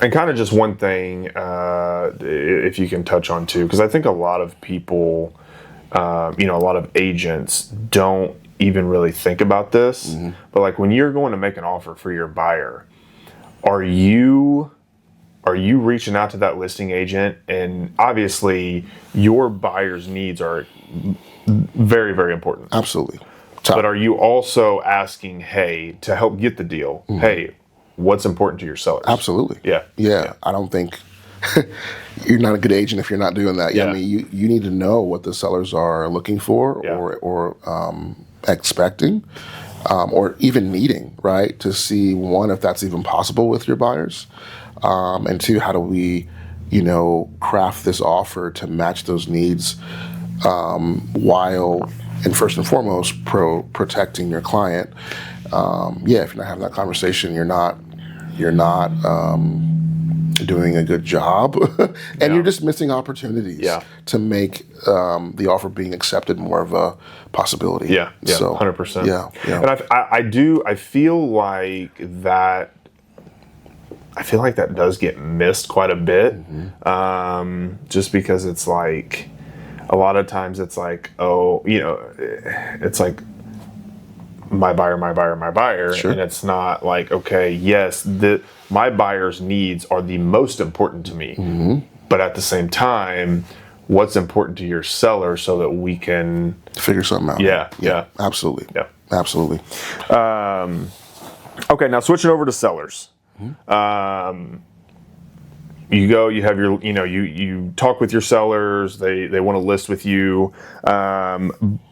And kind of just one thing, if you can touch on too, because I think a lot of people, a lot of agents don't even really think about this, but like when you're going to make an offer for your buyer, are you reaching out to that listing agent? And obviously your buyer's needs are very, very important. Absolutely. But are you also asking, hey, to help get the deal, hey, what's important to your sellers? Absolutely. Yeah. I don't think you're not a good agent if you're not doing that. Yeah. I mean, you need to know what the sellers are looking for or expecting, or even needing, right? To see, one, if that's even possible with your buyers, and two, how do we, craft this offer to match those needs, while, and first and foremost, protecting your client. If you're not having that conversation, you're not doing a good job, and you're just missing opportunities to make the offer being accepted more of a possibility. Yeah, so 100%. Yeah. And I feel like that. I feel like that does get missed quite a bit, just because it's like a lot of times it's like, it's like my buyer, Sure. and it's not like, okay, yes, my buyer's needs are the most important to me, but at the same time, what's important to your seller so that we can figure something out. Yeah. Absolutely. Yeah. Absolutely. Okay, now switching over to sellers. You go, you have your, you talk with your sellers, they want to list with you.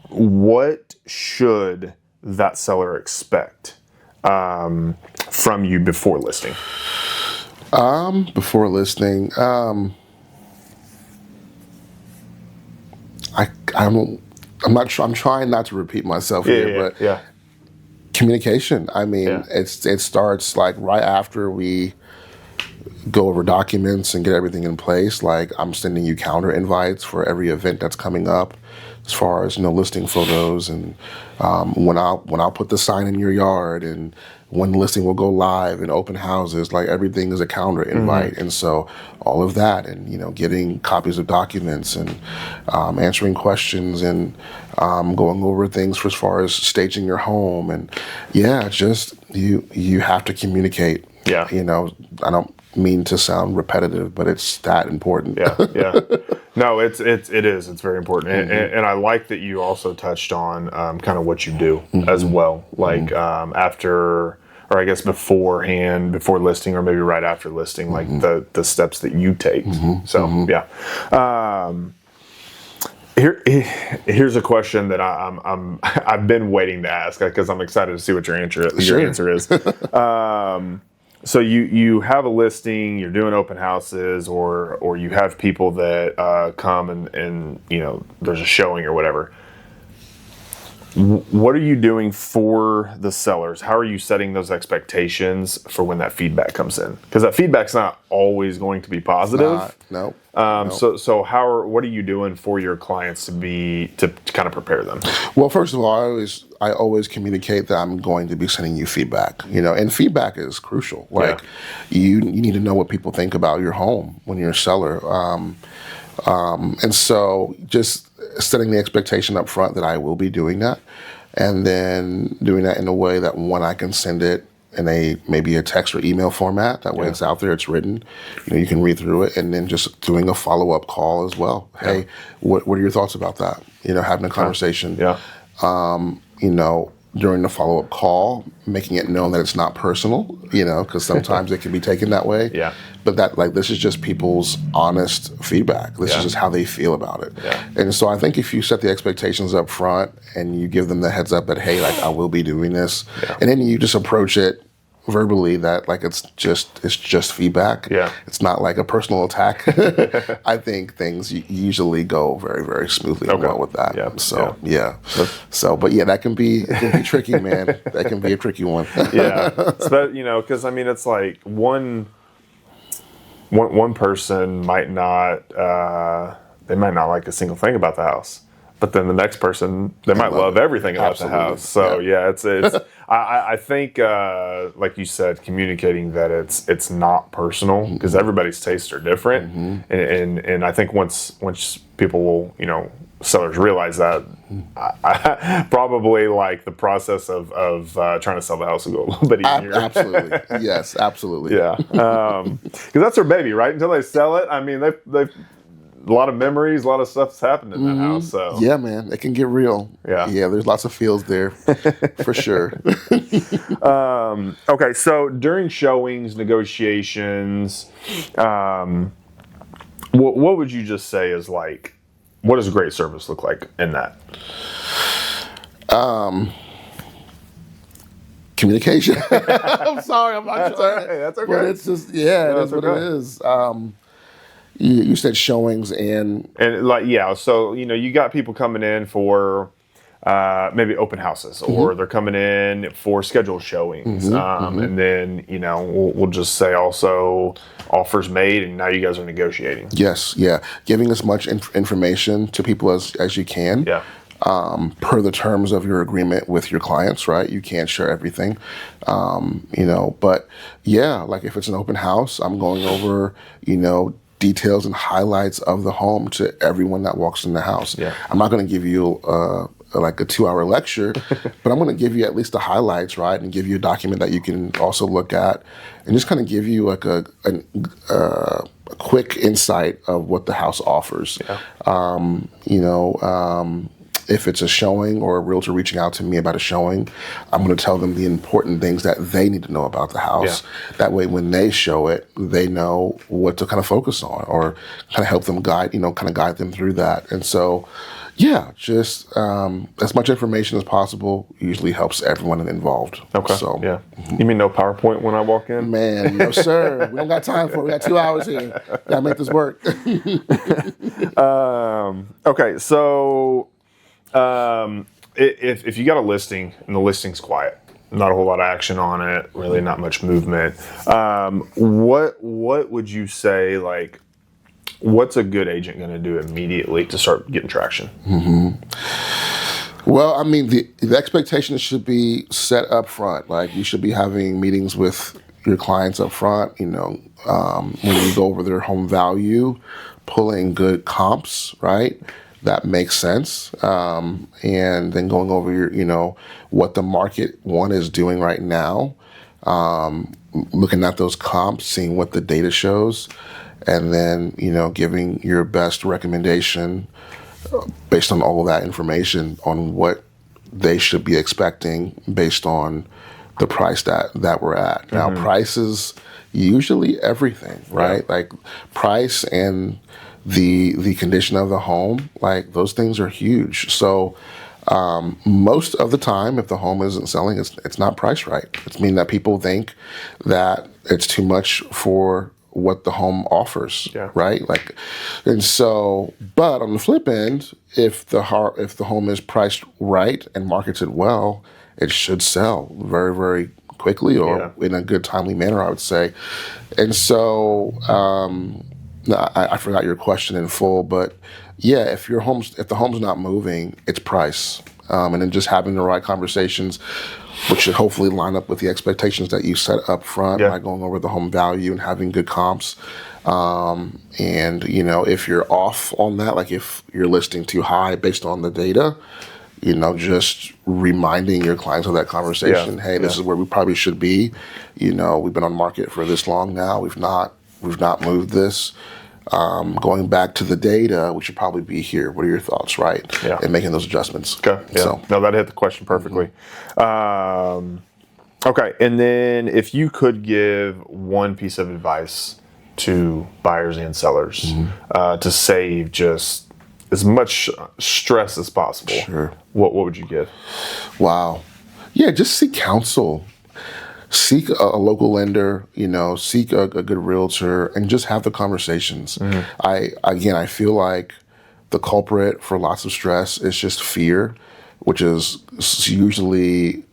What should that seller expect from you before listing? Before listing, I'm trying not to repeat myself here, but communication. I mean, it starts like right after we go over documents and get everything in place. Like, I'm sending you calendar invites for every event that's coming up, as far as listing photos, and when I'll put the sign in your yard, and when the listing will go live, and open houses. Like, everything is a calendar invite, and so all of that, and getting copies of documents, and answering questions, and going over things for as far as staging your home, and just you have to communicate. Yeah. I don't mean to sound repetitive, but it's that important. Yeah. No, it is. It's very important, and I like that you also touched on kind of what you do as well. Like after, or I guess beforehand, before listing, or maybe right after listing, like the steps that you take. So here's a question that I've been waiting to ask, because I'm excited to see what your answer is. So you have a listing, you're doing open houses, or you have people that come and there's a showing or whatever. What are you doing for the sellers? How are you setting those expectations for when that feedback comes in? Because that feedback's not always going to be positive. No. So what are you doing for your clients to kind of prepare them? Well, first of all, I always communicate that I'm going to be sending you feedback, and feedback is crucial. Like you need to know what people think about your home when you're a seller. And so just setting the expectation up front that I will be doing that, and then doing that in a way that, one, I can send it in maybe a text or email format. That way it's out there, it's written, you can read through it, and then just doing a follow-up call as well. Hey, what are your thoughts about that? Having a conversation. During the follow-up call, making it known that it's not personal, because sometimes it can be taken that way. But that, this is just people's honest feedback. This is just how they feel about it. And so I think if you set the expectations up front and you give them the heads up that, hey, I will be doing this, and then you just approach it verbally that it's just feedback. It's not like a personal attack. I think things usually go very, very smoothly and well with that. But that can be tricky, man. That can be a tricky one. Because it's like one person might not they might not like a single thing about the house. But then the next person, they might love everything about the house. So it's I think like you said, communicating that it's not personal, because everybody's tastes are different, and I think once people will, sellers realize that, probably the process of trying to sell the house will go a little bit easier. Absolutely, yes, absolutely. Because that's their baby, right? Until they sell it, I mean, they've a lot of memories, a lot of stuff's happened in that house. So yeah, man, it can get real. There's lots of feels there, for sure. Okay, so during showings, negotiations, what would you just say is what does great service look like in that? Communication. I'm sorry, I'm not trying. That's okay. But it's just, that's what it is. You said showings and so you got people coming in for maybe open houses, or they're coming in for scheduled showings, and then we'll just say also offers made, and now you guys are negotiating. Yes, giving as much information to people as you can. Per the terms of your agreement with your clients, right? You can't share everything, but if it's an open house, I'm going over, details and highlights of the home to everyone that walks in the house. I'm not going to give you a 2-hour lecture, but I'm going to give you at least the highlights, right? And give you a document that you can also look at, and just kind of give you a quick insight of what the house offers. If it's a showing or a realtor reaching out to me about a showing, I'm going to tell them the important things that they need to know about the house. That way, when they show it, they know what to kind of focus on, or kind of help them guide them through that. And so, just as much information as possible usually helps everyone involved. Okay. So, You mean no PowerPoint when I walk in? Man, no sir. We don't got time for it. We got 2 hours here. Gotta make this work. Okay, so if you got a listing and the listing's quiet, not a whole lot of action on it, really not much movement, what would you say, what's a good agent going to do immediately to start getting traction? Well, I mean, the expectation should be set up front. You should be having meetings with your clients up front, when you go over their home value, pulling good comps, right? That makes sense. And then going over your, what the market is doing right now, looking at those comps, seeing what the data shows, and then, giving your best recommendation based on all of that information on what they should be expecting based on the price that we're at. Now, price is usually everything, right? Price and the condition of the home, those things are huge. So most of the time, if the home isn't selling, it's not priced right. It's mean that people think that it's too much for what the home offers, Yeah. right? Like, and so, but on the flip end, if the home is priced right and marketed well, it should sell very, very quickly or in a good, timely manner, I would say. And so, no, I forgot your question in full, but yeah, if the home's not moving, it's price, and then just having the right conversations, which should hopefully line up with the expectations that you set up front by going over the home value and having good comps. And if you're off on that, like if you're listing too high based on the data, just reminding your clients of that conversation. Hey, this is where we probably should be. We've been on market for this long now. We've not moved this. Going back to the data, we should probably be here. What are your thoughts, right? Yeah. And making those adjustments. Okay. Yeah. So, no, that hit the question perfectly. Okay. And then if you could give one piece of advice to buyers and sellers to save just as much stress as possible, what would you give? Wow. Yeah, just seek counsel. Seek a local lender, seek a good realtor, and just have the conversations. I feel like the culprit for lots of stress is just fear, which is usually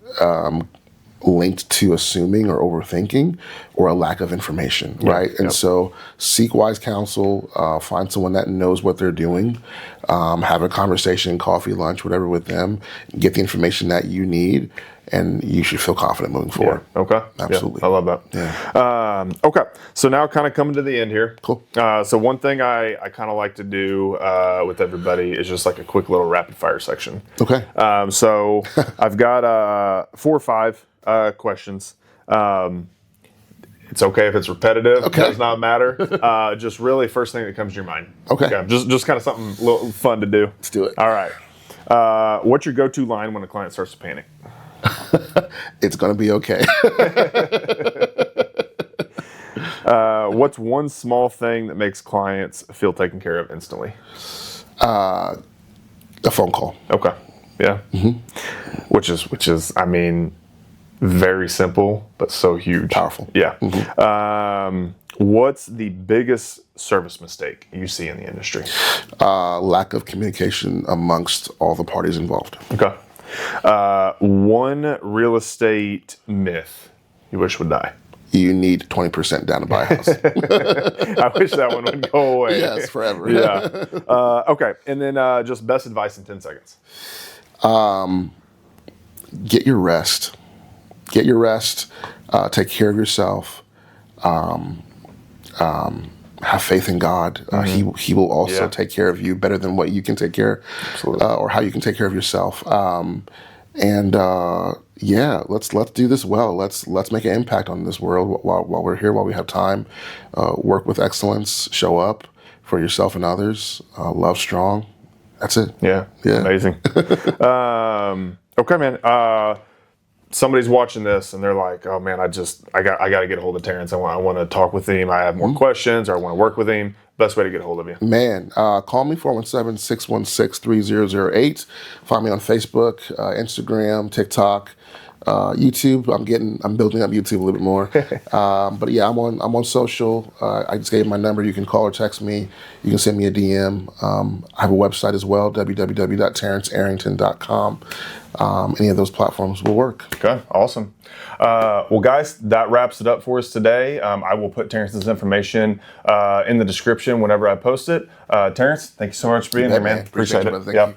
linked to assuming or overthinking or a lack of information, right? And so seek wise counsel, find someone that knows what they're doing, have a conversation, coffee, lunch, whatever with them, get the information that you need, and you should feel confident moving forward. Yeah. Okay. Absolutely. Yeah, I love that. Yeah. Okay. So now kind of coming to the end here. Cool. So one thing I kind of like to do with everybody is just like a quick little rapid fire section. Okay. So I've got 4 or 5 questions. It's okay if it's repetitive. Okay. It does not matter. Just really first thing that comes to your mind. Okay. Just kind of something a little fun to do. Let's do it. All right. What's your go-to line when a client starts to panic? It's going to be okay. What's one small thing that makes clients feel taken care of instantly? A phone call. Okay. Yeah. Which is, I mean, very simple, but so huge. Powerful. Yeah. What's the biggest service mistake you see in the industry? Lack of communication amongst all the parties involved. Okay. One real estate myth you wish would die. You need 20% down to buy a house. I wish that one would go away. Yes, forever. Yeah. Okay. And then just best advice in 10 seconds. Get your rest. Get your rest. Take care of yourself. Have faith in God. He will also take care of you better than what you can take care, or how you can take care of yourself. Let's do this well. Let's make an impact on this world while we're here, while we have time. Work with excellence. Show up for yourself and others. Love strong. That's it. Yeah. Amazing. Okay, man. Somebody's watching this and they're like, "Oh man, I got to get a hold of Terence. I want to talk with him. I have more questions, or I want to work with him." Best way to get a hold of you? Man, call me 417-616-3008. Find me on Facebook, Instagram, TikTok, YouTube. I'm building up YouTube a little bit more. But yeah, I'm on social. I just gave my number. You can call or text me. You can send me a DM. I have a website as well, www.terencearrington.com. Any of those platforms will work. Okay, awesome. Well, guys, that wraps it up for us today. I will put Terence's information in the description whenever I post it. Terence, thank you so much for being here, man. Appreciate it. Thank you.